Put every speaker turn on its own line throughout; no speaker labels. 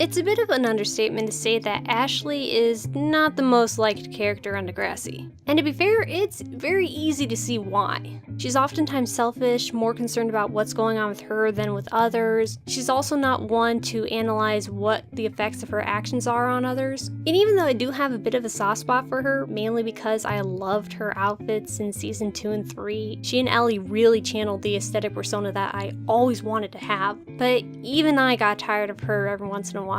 It's a bit of an understatement to say that Ashley is not the most liked character on Degrassi. And to be fair, it's very easy to see why. She's oftentimes selfish, more concerned about what's going on with her than with others. She's also not one to analyze what the effects of her actions are on others. And even though I do have a bit of a soft spot for her, mainly because I loved her outfits in season 2 and 3, she and Ellie really channeled the aesthetic persona that I always wanted to have. But even I got tired of her every once in a while.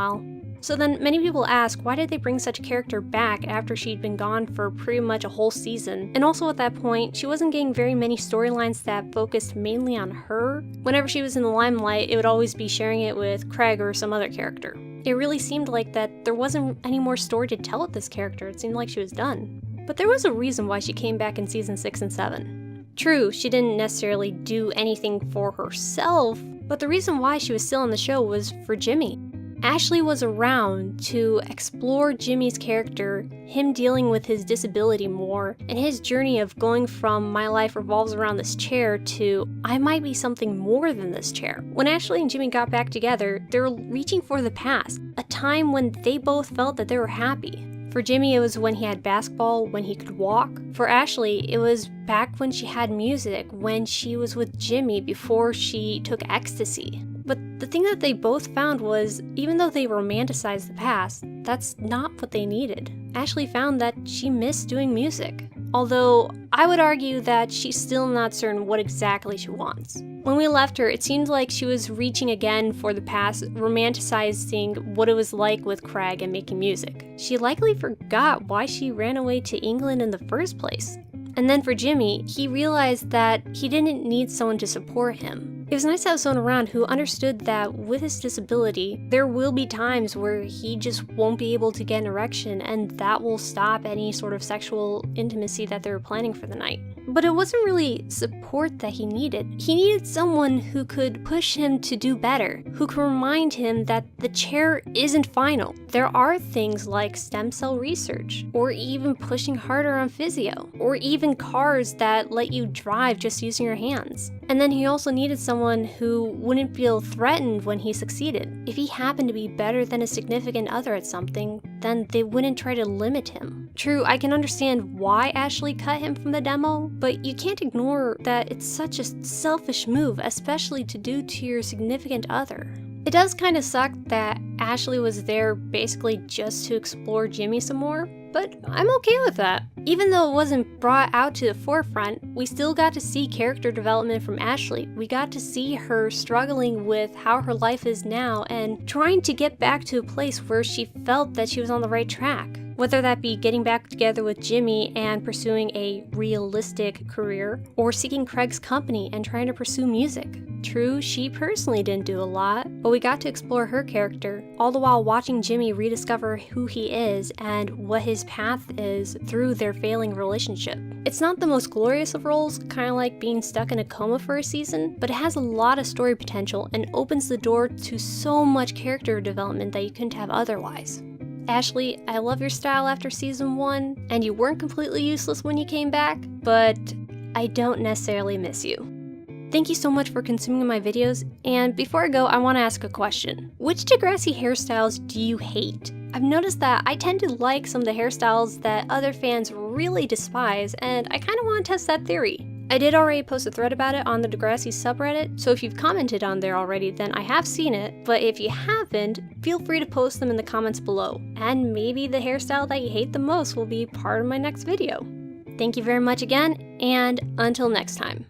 So then many people ask, why did they bring such a character back after she'd been gone for pretty much a whole season? And also at that point, she wasn't getting very many storylines that focused mainly on her. Whenever she was in the limelight, it would always be sharing it with Craig or some other character. It really seemed like that there wasn't any more story to tell with this character. It seemed like she was done. But there was a reason why she came back in season 6 and 7. True, she didn't necessarily do anything for herself, but the reason why she was still on the show was for Jimmy. Ashley was around to explore Jimmy's character, him dealing with his disability more, and his journey of going from my life revolves around this chair to I might be something more than this chair. When Ashley and Jimmy got back together, they were reaching for the past, a time when they both felt that they were happy. For Jimmy, it was when he had basketball, when he could walk. For Ashley, it was back when she had music, when she was with Jimmy before she took ecstasy. But the thing that they both found was, even though they romanticized the past, that's not what they needed. Ashley found that she missed doing music. Although, I would argue that she's still not certain what exactly she wants. When we left her, it seemed like she was reaching again for the past, romanticizing what it was like with Craig and making music. She likely forgot why she ran away to England in the first place. And then for Jimmy, he realized that he didn't need someone to support him. It was nice to have someone around who understood that with his disability, there will be times where he just won't be able to get an erection, and that will stop any sort of sexual intimacy that they were planning for the night. But it wasn't really support that he needed. He needed someone who could push him to do better, who could remind him that the chair isn't final. There are things like stem cell research, or even pushing harder on physio, or even cars that let you drive just using your hands. And then he also needed someone who wouldn't feel threatened when he succeeded. If he happened to be better than a significant other at something, then they wouldn't try to limit him. True, I can understand why Ashley cut him from the demo, but you can't ignore that it's such a selfish move, especially to do to your significant other. It does kind of suck that Ashley was there basically just to explore Jimmy some more, but I'm okay with that. Even though it wasn't brought out to the forefront, we still got to see character development from Ashley. We got to see her struggling with how her life is now and trying to get back to a place where she felt that she was on the right track. Whether that be getting back together with Jimmy and pursuing a realistic career, or seeking Craig's company and trying to pursue music. True, she personally didn't do a lot, but we got to explore her character, all the while watching Jimmy rediscover who he is and what his path is through their failing relationship. It's not the most glorious of roles, kind of like being stuck in a coma for a season, but it has a lot of story potential and opens the door to so much character development that you couldn't have otherwise. Ashley, I love your style after season 1, and you weren't completely useless when you came back, but I don't necessarily miss you. Thank you so much for consuming my videos, and before I go, I want to ask a question. Which Degrassi hairstyles do you hate? I've noticed that I tend to like some of the hairstyles that other fans really despise, and I kind of want to test that theory. I did already post a thread about it on the Degrassi subreddit, so if you've commented on there already, then I have seen it, but if you haven't, feel free to post them in the comments below, and maybe the hairstyle that you hate the most will be part of my next video. Thank you very much again, and until next time.